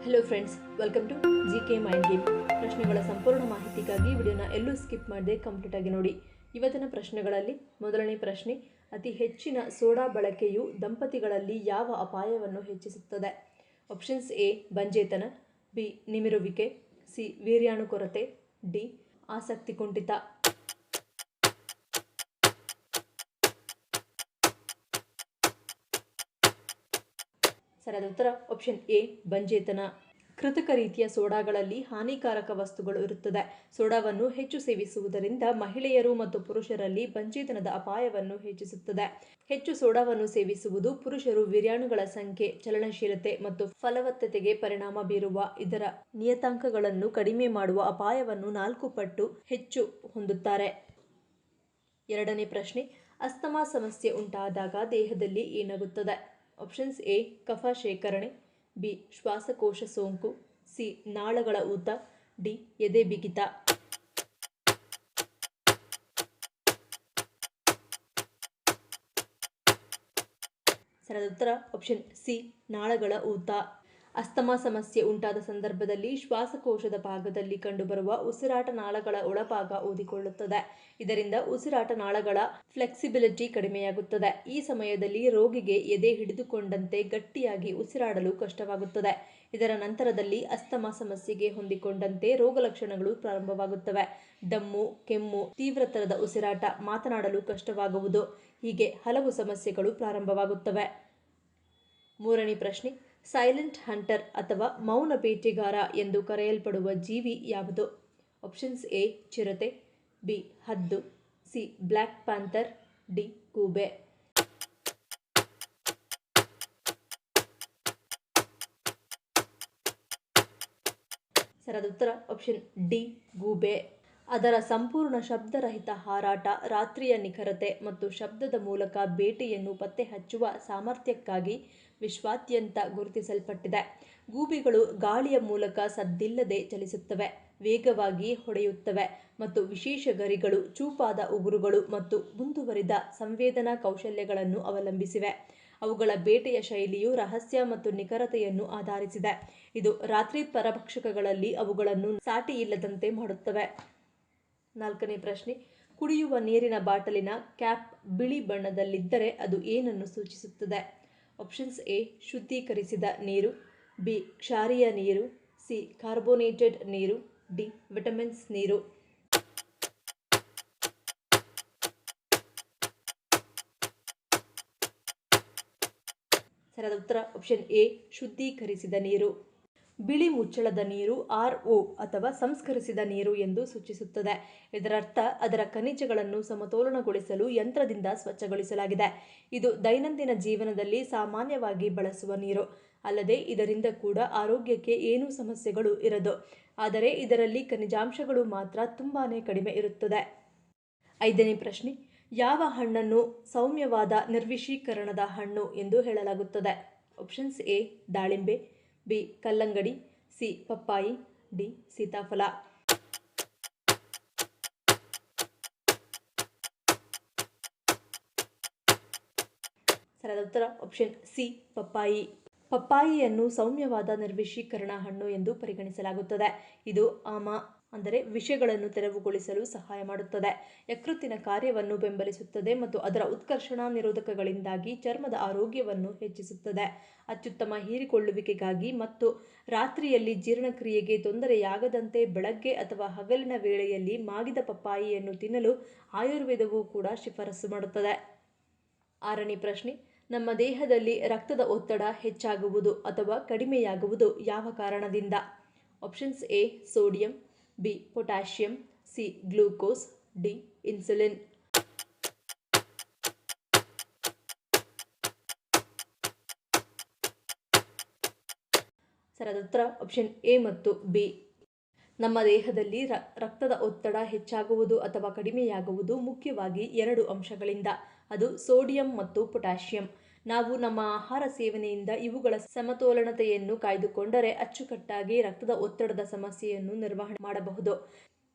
Hello friends, welcome to GK mind game. ಪ್ರಶ್ನೆಗಳ ಸಂಪೂರ್ಣ ಮಾಹಿತಿಗಾಗಿ ವಿಡಿಯೋನ ಎಲ್ಲೂ ಸ್ಕಿಪ್ ಮಾಡದೆ ಕಂಪ್ಲೀಟ್ ಆಗಿ ನೋಡಿ. ಇವತ್ತಿನ ಪ್ರಶ್ನೆಗಳಲ್ಲಿ ಮೊದಲನೇ ಪ್ರಶ್ನೆ, ಅತಿ ಹೆಚ್ಚಿನ ಸೋಡಾ ಬಳಕೆಯು ದಂಪತಿಗಳಲ್ಲಿ ಯಾವ ಅಪಾಯವನ್ನು ಹೆಚ್ಚಿಸುತ್ತದೆ? ಆಪ್ಷನ್ಸ್ ಎ ಬಂಜೇತನ, ಬಿ ನಿಮಿರುವಿಕೆ, ಸಿ ವೀರ್ಯಾಣು ಕೊರತೆ, ಡಿ ಆಸಕ್ತಿ ಕುಂಠಿತ. ಸರಿಯಾದ ಉತ್ತರ ಆಪ್ಷನ್ ಎ ಬಂಜೇತನ. ಕೃತಕ ರೀತಿಯ ಸೋಡಾಗಳಲ್ಲಿ ಹಾನಿಕಾರಕ ವಸ್ತುಗಳು ಇರುತ್ತದೆ. ಸೋಡಾವನ್ನು ಹೆಚ್ಚು ಸೇವಿಸುವುದರಿಂದ ಮಹಿಳೆಯರು ಮತ್ತು ಪುರುಷರಲ್ಲಿ ಬಂಜೇತನದ ಅಪಾಯವನ್ನು ಹೆಚ್ಚಿಸುತ್ತದೆ. ಹೆಚ್ಚು ಸೋಡಾವನ್ನು ಸೇವಿಸುವುದು ಪುರುಷರು ವೀರ್ಯಾಣುಗಳ ಸಂಖ್ಯೆ, ಚಲನಶೀಲತೆ ಮತ್ತು ಫಲವತ್ತತೆಗೆ ಪರಿಣಾಮ ಬೀರುವ ಇದರ ನಿಯತಾಂಕಗಳನ್ನು ಕಡಿಮೆ ಮಾಡುವ ಅಪಾಯವನ್ನು 4 ಪಟ್ಟು ಹೆಚ್ಚು ಹೊಂದುತ್ತಾರೆ. ಎರಡನೇ ಪ್ರಶ್ನೆ, ಅಸ್ತಮಾ ಸಮಸ್ಯೆ ಉಂಟಾದಾಗ ದೇಹದಲ್ಲಿ ಏನಾಗುತ್ತದೆ? ಆಪ್ಷನ್ಸ್ ಎ ಕಫ ಶೇಖರಣೆ, ಬಿ ಶ್ವಾಸಕೋಶ ಸೋಂಕು, ಸಿ ನಾಳಗಳ ಊತ, ಡಿ ಎದೆ ಬಿಗಿತ. ಸರಿಯಾದ ಉತ್ತರ ಆಪ್ಷನ್ ಸಿ ನಾಳಗಳ ಊತ. ಅಸ್ತಮಾ ಸಮಸ್ಯೆ ಉಂಟಾದ ಸಂದರ್ಭದಲ್ಲಿ ಶ್ವಾಸಕೋಶದ ಭಾಗದಲ್ಲಿ ಕಂಡುಬರುವ ಉಸಿರಾಟ ನಾಳಗಳ ಒಳಭಾಗ ಊದಿಕೊಳ್ಳುತ್ತದೆ. ಇದರಿಂದ ಉಸಿರಾಟ ನಾಳಗಳ ಫ್ಲೆಕ್ಸಿಬಿಲಿಟಿ ಕಡಿಮೆಯಾಗುತ್ತದೆ. ಈ ಸಮಯದಲ್ಲಿ ರೋಗಿಗೆ ಎದೆ ಹಿಡಿದುಕೊಂಡಂತೆ ಗಟ್ಟಿಯಾಗಿ ಉಸಿರಾಡಲು ಕಷ್ಟವಾಗುತ್ತದೆ. ಇದರ ನಂತರದಲ್ಲಿ ಅಸ್ತಮಾ ಸಮಸ್ಯೆಗೆ ಹೊಂದಿಕೊಂಡಂತೆ ರೋಗ ಲಕ್ಷಣಗಳು ಪ್ರಾರಂಭವಾಗುತ್ತವೆ. ದಮ್ಮು, ಕೆಮ್ಮು, ತೀವ್ರತರದ ಉಸಿರಾಟ, ಮಾತನಾಡಲು ಕಷ್ಟವಾಗುವುದು, ಹೀಗೆ ಹಲವು ಸಮಸ್ಯೆಗಳು ಪ್ರಾರಂಭವಾಗುತ್ತವೆ. ಮೂರನೇ ಪ್ರಶ್ನೆ, ಸೈಲೆಂಟ್ ಹಂಟರ್ ಅಥವಾ ಮೌನ ಬೇಟೆಗಾರ ಎಂದು ಕರೆಯಲ್ಪಡುವ ಜೀವಿ ಯಾವುದು? ಆಪ್ಷನ್ಸ್ ಎ ಚಿರತೆ, ಬಿ ಹದ್ದು, ಸಿ ಬ್ಲ್ಯಾಕ್ ಪ್ಯಾಂಥರ್, ಡಿ ಗೂಬೆ. ಸರಿಯಾದ ಉತ್ತರ ಆಪ್ಷನ್ ಡಿ ಗೂಬೆ. ಅದರ ಸಂಪೂರ್ಣ ಶಬ್ದರಹಿತ ಹಾರಾಟ, ರಾತ್ರಿಯ ನಿಖರತೆ ಮತ್ತು ಶಬ್ದದ ಮೂಲಕ ಬೇಟೆಯನ್ನು ಪತ್ತೆ ಹಚ್ಚುವ ಸಾಮರ್ಥ್ಯಕ್ಕಾಗಿ ವಿಶ್ವಾದ್ಯಂತ ಗುರುತಿಸಲ್ಪಟ್ಟಿದೆ. ಗೂಬಿಗಳು ಗಾಳಿಯ ಮೂಲಕ ಸದ್ದಿಲ್ಲದೆ ಚಲಿಸುತ್ತವೆ, ವೇಗವಾಗಿ ಹೊಡೆಯುತ್ತವೆ ಮತ್ತು ವಿಶೇಷ ಗರಿಗಳು, ಚೂಪಾದ ಉಗುರುಗಳು ಮತ್ತು ಮುಂದುವರಿದ ಸಂವೇದನಾ ಕೌಶಲ್ಯಗಳನ್ನು ಅವಲಂಬಿಸಿವೆ. ಅವುಗಳ ಬೇಟೆಯ ಶೈಲಿಯು ರಹಸ್ಯ ಮತ್ತು ನಿಖರತೆಯನ್ನು ಆಧರಿಸಿದೆ. ಇದು ರಾತ್ರಿ ಪರಭಕ್ಷಕಗಳಲ್ಲಿ ಅವುಗಳನ್ನು ಸಾಟಿಯಿಲ್ಲದಂತೆ ಮಾಡುತ್ತವೆ. ನಾಲ್ಕನೇ ಪ್ರಶ್ನೆ, ಕುಡಿಯುವ ನೀರಿನ ಬಾಟಲಿನ ಕ್ಯಾಪ್ ಬಿಳಿ ಬಣ್ಣದಲ್ಲಿದ್ದರೆ ಅದು ಏನನ್ನು ಸೂಚಿಸುತ್ತದೆ? ಆಪ್ಷನ್ಸ್ ಎ ಶುದ್ಧೀಕರಿಸಿದ ನೀರು, ಬಿ ಕ್ಷಾರೀಯ ನೀರು, ಸಿ ಕಾರ್ಬೋನೇಟೆಡ್ ನೀರು, ಡಿ ವಿಟಮಿನ್ಸ್ ನೀರು. ಸರಿಯಾದ ಉತ್ತರ ಆಪ್ಷನ್ ಎ ಶುದ್ಧೀಕರಿಸಿದ ನೀರು. ಬಿಳಿ ಮುಚ್ಚಳದ ನೀರು RO ಅಥವಾ ಸಂಸ್ಕರಿಸಿದ ನೀರು ಎಂದು ಸೂಚಿಸುತ್ತದೆ. ಇದರರ್ಥ ಅದರ ಖನಿಜಗಳನ್ನು ಸಮತೋಲನಗೊಳಿಸಲು ಯಂತ್ರದಿಂದ ಸ್ವಚ್ಛಗೊಳಿಸಲಾಗಿದೆ. ಇದು ದೈನಂದಿನ ಜೀವನದಲ್ಲಿ ಸಾಮಾನ್ಯವಾಗಿ ಬಳಸುವ ನೀರು. ಅಲ್ಲದೆ ಇದರಿಂದ ಕೂಡ ಆರೋಗ್ಯಕ್ಕೆ ಏನೂ ಸಮಸ್ಯೆಗಳು ಇರದು. ಆದರೆ ಇದರಲ್ಲಿ ಖನಿಜಾಂಶಗಳು ಮಾತ್ರ ತುಂಬಾನೇ ಕಡಿಮೆ ಇರುತ್ತದೆ. ಐದನೇ ಪ್ರಶ್ನೆ, ಯಾವ ಹಣ್ಣನ್ನು ಸೌಮ್ಯವಾದ ನಿರ್ವಿಷೀಕರಣದ ಹಣ್ಣು ಎಂದು ಹೇಳಲಾಗುತ್ತದೆ? ಆಪ್ಷನ್ಸ್ ಎ ದಾಳಿಂಬೆ, ಬಿ ಕಲ್ಲಂಗಡಿ, ಸಿ ಪಪ್ಪಾಯಿ, ಡಿ ಸೀತಾಫಲ. ಸರಿಯಾದ ಉತ್ತರ ಆಪ್ಷನ್ ಸಿ ಪಪ್ಪಾಯಿ. ಪಪ್ಪಾಯಿಯನ್ನು ಸೌಮ್ಯವಾದ ನಿರ್ವಿಷೀಕರಣ ಹಣ್ಣು ಎಂದು ಪರಿಗಣಿಸಲಾಗುತ್ತದೆ. ಇದು ಅಂದರೆ ವಿಷಗಳನ್ನು ತೆರವುಗೊಳಿಸಲು ಸಹಾಯ ಮಾಡುತ್ತದೆ, ಯಕೃತ್ತಿನ ಕಾರ್ಯವನ್ನು ಬೆಂಬಲಿಸುತ್ತದೆ ಮತ್ತು ಅದರ ಉತ್ಕರ್ಷಣ ನಿರೋಧಕಗಳಿಂದಾಗಿ ಚರ್ಮದ ಆರೋಗ್ಯವನ್ನು ಹೆಚ್ಚಿಸುತ್ತದೆ. ಅತ್ಯುತ್ತಮ ಹೀರಿಕೊಳ್ಳುವಿಕೆಗಾಗಿ ಮತ್ತು ರಾತ್ರಿಯಲ್ಲಿ ಜೀರ್ಣಕ್ರಿಯೆಗೆ ತೊಂದರೆಯಾಗದಂತೆ ಬೆಳಗ್ಗೆ ಅಥವಾ ಹಗಲಿನ ವೇಳೆಯಲ್ಲಿ ಮಾಗಿದ ಪಪ್ಪಾಯಿಯನ್ನು ತಿನ್ನಲು ಆಯುರ್ವೇದವು ಕೂಡ ಶಿಫಾರಸು ಮಾಡುತ್ತದೆ. ಆರನೇ ಪ್ರಶ್ನೆ, ನಮ್ಮ ದೇಹದಲ್ಲಿ ರಕ್ತದ ಒತ್ತಡ ಹೆಚ್ಚಾಗುವುದು ಅಥವಾ ಕಡಿಮೆಯಾಗುವುದು ಯಾವ ಕಾರಣದಿಂದ? Options A sodium, B potassium, C glucose, D insulin. ಸರಿಯಾದ ಉತ್ತರ ಆಪ್ಷನ್ ಎ ಮತ್ತು ಬಿ. ನಮ್ಮ ದೇಹದಲ್ಲಿ ರಕ್ತದ ಒತ್ತಡ ಹೆಚ್ಚಾಗುವುದು ಅಥವಾ ಕಡಿಮೆಯಾಗುವುದು ಮುಖ್ಯವಾಗಿ 2 ಅಂಶಗಳಿಂದ. ಅದು ಸೋಡಿಯಂ ಮತ್ತು ಪೊಟ್ಯಾಷಿಯಂ. ನಾವು ನಮ್ಮ ಆಹಾರ ಸೇವನೆಯಿಂದ ಇವುಗಳ ಸಮತೋಲನತೆಯನ್ನು ಕಾಯ್ದುಕೊಂಡರೆ ಅಚ್ಚುಕಟ್ಟಾಗಿ ರಕ್ತದ ಒತ್ತಡದ ಸಮಸ್ಯೆಯನ್ನು ನಿರ್ವಹಣೆ ಮಾಡಬಹುದು.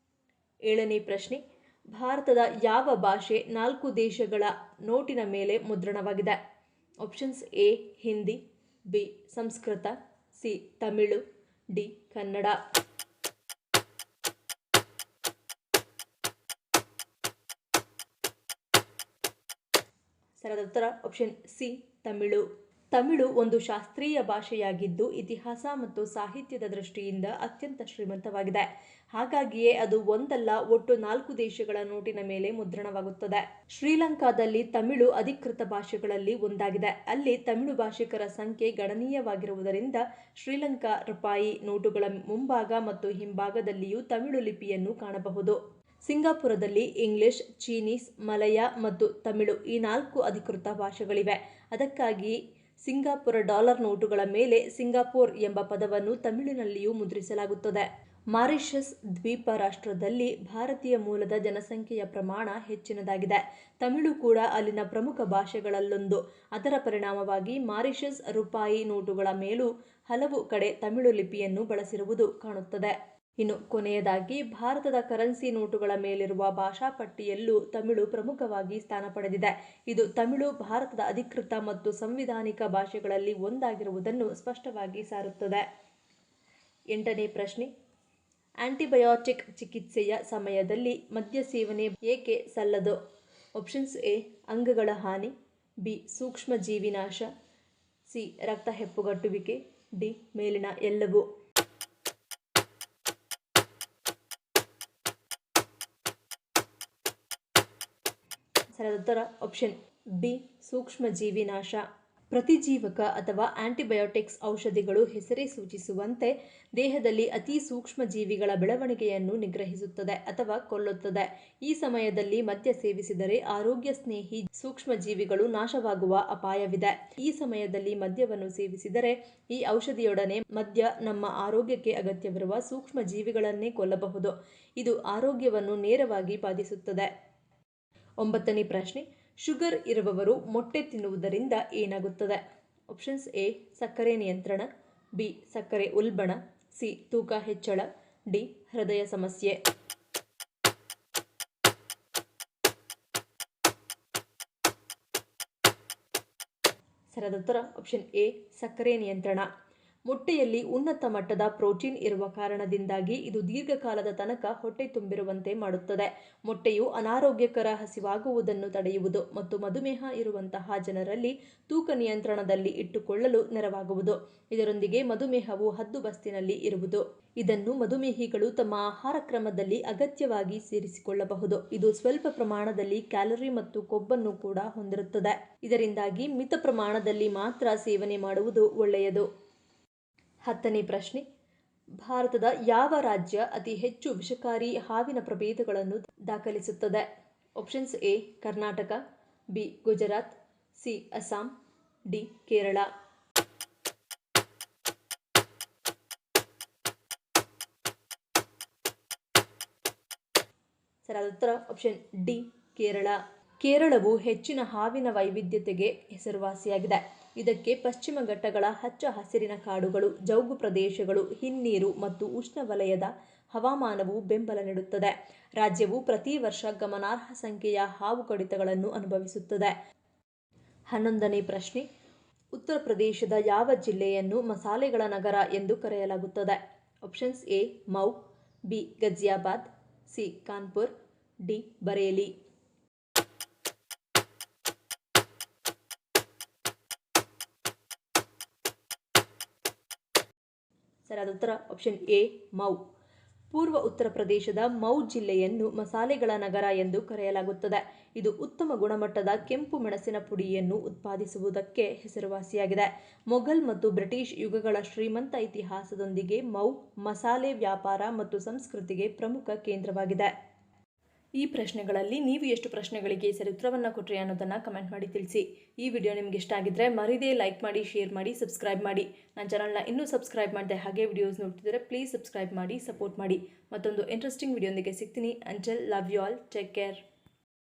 ಏಳನೇ ಪ್ರಶ್ನೆ, ಭಾರತದ ಯಾವ ಭಾಷೆ 4 ದೇಶಗಳ ನೋಟಿನ ಮೇಲೆ ಮುದ್ರಣವಾಗಿದೆ? Options A Hindi, B Sanskrit, C Tamil, D Kannada. ಸರಿಯಾದ ಉತ್ತರ ಆಪ್ಷನ್ ಸಿ ತಮಿಳು. ತಮಿಳು ಒಂದು ಶಾಸ್ತ್ರೀಯ ಭಾಷೆಯಾಗಿದ್ದು ಇತಿಹಾಸ ಮತ್ತು ಸಾಹಿತ್ಯದ ದೃಷ್ಟಿಯಿಂದ ಅತ್ಯಂತ ಶ್ರೀಮಂತವಾಗಿದೆ. ಹಾಗಾಗಿಯೇ ಅದು ಒಂದಲ್ಲ ಒಟ್ಟು 4 ದೇಶಗಳ ನೋಟಿನ ಮೇಲೆ ಮುದ್ರಣವಾಗುತ್ತದೆ. ಶ್ರೀಲಂಕಾದಲ್ಲಿ ತಮಿಳು ಅಧಿಕೃತ ಭಾಷೆಗಳಲ್ಲಿ ಒಂದಾಗಿದೆ. ಅಲ್ಲಿ ತಮಿಳು ಭಾಷಿಕರ ಸಂಖ್ಯೆ ಗಣನೀಯವಾಗಿರುವುದರಿಂದ ಶ್ರೀಲಂಕಾ ರೂಪಾಯಿ ನೋಟುಗಳ ಮುಂಭಾಗ ಮತ್ತು ಹಿಂಭಾಗದಲ್ಲಿಯೂ ತಮಿಳು ಲಿಪಿಯನ್ನು ಕಾಣಬಹುದು. ಸಿಂಗಾಪುರದಲ್ಲಿ ಇಂಗ್ಲಿಷ್, ಚೀನೀಸ್, ಮಲಯ ಮತ್ತು ತಮಿಳು ಈ 4 ಅಧಿಕೃತ ಭಾಷೆಗಳಿವೆ. ಅದಕ್ಕಾಗಿ ಸಿಂಗಾಪುರ ಡಾಲರ್ ನೋಟುಗಳ ಮೇಲೆ ಸಿಂಗಾಪುರ್ ಎಂಬ ಪದವನ್ನು ತಮಿಳಿನಲ್ಲಿಯೂ ಮುದ್ರಿಸಲಾಗುತ್ತದೆ. ಮಾರಿಷಸ್ ದ್ವೀಪ ರಾಷ್ಟ್ರದಲ್ಲಿ ಭಾರತೀಯ ಮೂಲದ ಜನಸಂಖ್ಯೆಯ ಪ್ರಮಾಣ ಹೆಚ್ಚಿನದಾಗಿದೆ. ತಮಿಳು ಕೂಡ ಅಲ್ಲಿನ ಪ್ರಮುಖ ಭಾಷೆಗಳಲ್ಲೊಂದು. ಅದರ ಪರಿಣಾಮವಾಗಿ ಮಾರಿಷಸ್ ರೂಪಾಯಿ ನೋಟುಗಳ ಮೇಲೂ ಹಲವು ಕಡೆ ತಮಿಳು ಲಿಪಿಯನ್ನು ಬಳಸಿರುವುದು ಕಾಣುತ್ತದೆ. ಇನ್ನು ಕೊನೆಯದಾಗಿ ಭಾರತದ ಕರೆನ್ಸಿ ನೋಟುಗಳ ಮೇಲಿರುವ ಭಾಷಾ ಪಟ್ಟಿಯಲ್ಲೂ ತಮಿಳು ಪ್ರಮುಖವಾಗಿ ಸ್ಥಾನ ಪಡೆದಿದೆ. ಇದು ತಮಿಳು ಭಾರತದ ಅಧಿಕೃತ ಮತ್ತು ಸಂವಿಧಾನಿಕ ಭಾಷೆಗಳಲ್ಲಿ ಒಂದಾಗಿರುವುದನ್ನು ಸ್ಪಷ್ಟವಾಗಿ ಸಾರುತ್ತದೆ. 8ನೇ ಪ್ರಶ್ನೆ, ಆಂಟಿಬಯೋಟಿಕ್ ಚಿಕಿತ್ಸೆಯ ಸಮಯದಲ್ಲಿ ಮದ್ಯ ಸೇವನೆ ಏಕೆ ಸಲ್ಲದು? ಆಪ್ಷನ್ಸ್ ಎ ಅಂಗಗಳ ಹಾನಿ, ಬಿ ಸೂಕ್ಷ್ಮಜೀವಿ ನಾಶ, ಸಿ ರಕ್ತ ಹೆಪ್ಪುಗಟ್ಟುವಿಕೆ, ಡಿ ಮೇಲಿನ ಎಲ್ಲವೂ. ಸರಿಯಾದ ಉತ್ತರ ಆಪ್ಷನ್ ಬಿ ಸೂಕ್ಷ್ಮಜೀವಿ ನಾಶ. ಪ್ರತಿಜೀವಕ ಅಥವಾ ಆಂಟಿಬಯೋಟಿಕ್ಸ್ ಔಷಧಿಗಳು ಹೆಸರೇ ಸೂಚಿಸುವಂತೆ ದೇಹದಲ್ಲಿ ಅತಿ ಸೂಕ್ಷ್ಮ ಜೀವಿಗಳ ಬೆಳವಣಿಗೆಯನ್ನು ನಿಗ್ರಹಿಸುತ್ತದೆ ಅಥವಾ ಕೊಲ್ಲುತ್ತದೆ. ಈ ಸಮಯದಲ್ಲಿ ಮದ್ಯ ಸೇವಿಸಿದರೆ ಆರೋಗ್ಯ ಸ್ನೇಹಿ ಸೂಕ್ಷ್ಮಜೀವಿಗಳು ನಾಶವಾಗುವ ಅಪಾಯವಿದೆ. ಈ ಸಮಯದಲ್ಲಿ ಮದ್ಯವನ್ನು ಸೇವಿಸಿದರೆ ಈ ಔಷಧಿಯೊಡನೆ ಮದ್ಯ ನಮ್ಮ ಆರೋಗ್ಯಕ್ಕೆ ಅಗತ್ಯವಿರುವ ಸೂಕ್ಷ್ಮ ಜೀವಿಗಳನ್ನೇ ಕೊಲ್ಲಬಹುದು. ಇದು ಆರೋಗ್ಯವನ್ನು ನೇರವಾಗಿ ಬಾಧಿಸುತ್ತದೆ. 9ನೇ ಪ್ರಶ್ನೆ, ಶುಗರ್ ಇರುವವರು ಮೊಟ್ಟೆ ತಿನ್ನುವುದರಿಂದ ಏನಾಗುತ್ತದೆ? ಆಪ್ಷನ್ಸ್ ಎ ಸಕ್ಕರೆ ನಿಯಂತ್ರಣ, ಬಿ ಸಕ್ಕರೆ ಉಲ್ಬಣ, ಸಿ ತೂಕ ಹೆಚ್ಚಳ, ಡಿ ಹೃದಯ ಸಮಸ್ಯೆ. ಸರಿಯಾದ ಉತ್ತರ ಆಪ್ಷನ್ ಎ ಸಕ್ಕರೆ ನಿಯಂತ್ರಣ. ಮೊಟ್ಟೆಯಲ್ಲಿ ಉನ್ನತ ಮಟ್ಟದ ಪ್ರೋಟೀನ್ ಇರುವ ಕಾರಣದಿಂದಾಗಿ ಇದು ದೀರ್ಘಕಾಲದ ತನಕ ಹೊಟ್ಟೆ ತುಂಬಿರುವಂತೆ ಮಾಡುತ್ತದೆ. ಮೊಟ್ಟೆಯು ಅನಾರೋಗ್ಯಕರ ಹಸಿವಾಗುವುದನ್ನು ತಡೆಯುವುದು ಮತ್ತು ಮಧುಮೇಹ ಇರುವಂತಹ ಜನರಲ್ಲಿ ತೂಕ ನಿಯಂತ್ರಣದಲ್ಲಿ ಇಟ್ಟುಕೊಳ್ಳಲು ನೆರವಾಗುವುದು. ಇದರೊಂದಿಗೆ ಮಧುಮೇಹವು ಹದ್ದುಬಸ್ತಿನಲ್ಲಿ ಇರುವುದು. ಇದನ್ನು ಮಧುಮೇಹಿಗಳು ತಮ್ಮ ಆಹಾರ ಕ್ರಮದಲ್ಲಿ ಅಗತ್ಯವಾಗಿ ಸೇರಿಸಿಕೊಳ್ಳಬಹುದು. ಇದು ಸ್ವಲ್ಪ ಪ್ರಮಾಣದಲ್ಲಿ ಕ್ಯಾಲರಿ ಮತ್ತು ಕೊಬ್ಬನ್ನು ಕೂಡ ಹೊಂದಿರುತ್ತದೆ. ಇದರಿಂದಾಗಿ ಮಿತ ಪ್ರಮಾಣದಲ್ಲಿ ಮಾತ್ರ ಸೇವನೆ ಮಾಡುವುದು ಒಳ್ಳೆಯದು. 10ನೇ ಪ್ರಶ್ನೆ, ಭಾರತದ ಯಾವ ರಾಜ್ಯ ಅತಿ ಹೆಚ್ಚು ವಿಷಕಾರಿ ಹಾವಿನ ಪ್ರಭೇದಗಳನ್ನು ದಾಖಲಿಸುತ್ತದೆ? Options A Karnataka, B Gujarat, C Assam, D Kerala. ಸರಿಯಾದ ಉತ್ತರ ಆಪ್ಷನ್ ಡಿ ಕೇರಳ. ಕೇರಳವು ಹೆಚ್ಚಿನ ಹಾವಿನ ವೈವಿಧ್ಯತೆಗೆ ಹೆಸರುವಾಸಿಯಾಗಿದೆ. ಇದಕ್ಕೆ ಪಶ್ಚಿಮ ಘಟ್ಟಗಳ ಹಚ್ಚ ಹಸಿರಿನ ಕಾಡುಗಳು, ಜೌಗು ಪ್ರದೇಶಗಳು, ಹಿನ್ನೀರು ಮತ್ತು ಉಷ್ಣವಲಯದ ಹವಾಮಾನವು ಬೆಂಬಲ ನೀಡುತ್ತದೆ. ರಾಜ್ಯವು ಪ್ರತಿ ವರ್ಷ ಗಮನಾರ್ಹ ಸಂಖ್ಯೆಯ ಹಾವು ಕಡಿತಗಳನ್ನು ಅನುಭವಿಸುತ್ತದೆ. 11ನೇ ಪ್ರಶ್ನೆ, ಉತ್ತರ ಪ್ರದೇಶದ ಯಾವ ಜಿಲ್ಲೆಯನ್ನು ಮಸಾಲೆಗಳ ನಗರ ಎಂದು ಕರೆಯಲಾಗುತ್ತದೆ? Options A Mau, B Ghaziabad, C Kanpur, D Bareilly. ಸರಿಯಾದ ಉತ್ತರ ಆಪ್ಷನ್ ಎ ಮೌ. ಪೂರ್ವ ಉತ್ತರ ಪ್ರದೇಶದ ಮೌ ಜಿಲ್ಲೆಯನ್ನು ಮಸಾಲೆಗಳ ನಗರ ಎಂದು ಕರೆಯಲಾಗುತ್ತದೆ. ಇದು ಉತ್ತಮ ಗುಣಮಟ್ಟದ ಕೆಂಪು ಮೆಣಸಿನ ಪುಡಿಯನ್ನು ಉತ್ಪಾದಿಸುವುದಕ್ಕೆ ಹೆಸರುವಾಸಿಯಾಗಿದೆ. ಮೊಘಲ್ ಮತ್ತು ಬ್ರಿಟಿಷ್ ಯುಗಗಳ ಶ್ರೀಮಂತ ಇತಿಹಾಸದೊಂದಿಗೆ ಮೌ ಮಸಾಲೆ ವ್ಯಾಪಾರ ಮತ್ತು ಸಂಸ್ಕೃತಿಗೆ ಪ್ರಮುಖ ಕೇಂದ್ರವಾಗಿದೆ. ಈ ಪ್ರಶ್ನೆಗಳಲ್ಲಿ ನೀವು ಎಷ್ಟು ಪ್ರಶ್ನೆಗಳಿಗೆ ಸರಿ ಉತ್ತರವನ್ನು ಕೊಟ್ಟರೆ ಅನ್ನೋದನ್ನು ಕಮೆಂಟ್ ಮಾಡಿ ತಿಳಿಸಿ. ಈ ವಿಡಿಯೋ ನಿಮಗೆ ಇಷ್ಟ ಆಗಿದ್ದರೆ ಮರಿದೇ ಲೈಕ್ ಮಾಡಿ, ಶೇರ್ ಮಾಡಿ, ಸಬ್ಸ್ಕ್ರೈಬ್ ಮಾಡಿ. ನನ್ನ ಚಾನಲ್ನ ಇನ್ನೂ ಸಬ್ಸ್ಕ್ರೈಬ್ ಮಾಡಿದೆ ಹಾಗೆ ವಿಡಿಯೋಸ್ ನೋಡ್ತಿದ್ದರೆ ಪ್ಲೀಸ್ ಸಬ್ಸ್ಕ್ರೈಬ್ ಮಾಡಿ, ಸಪೋರ್ಟ್ ಮಾಡಿ. ಮತ್ತೊಂದು ಇಂಟ್ರೆಸ್ಟಿಂಗ್ ವಿಡಿಯೋದೊಂದಿಗೆ ಸಿಗ್ತೀನಿ. Until love you all, take care.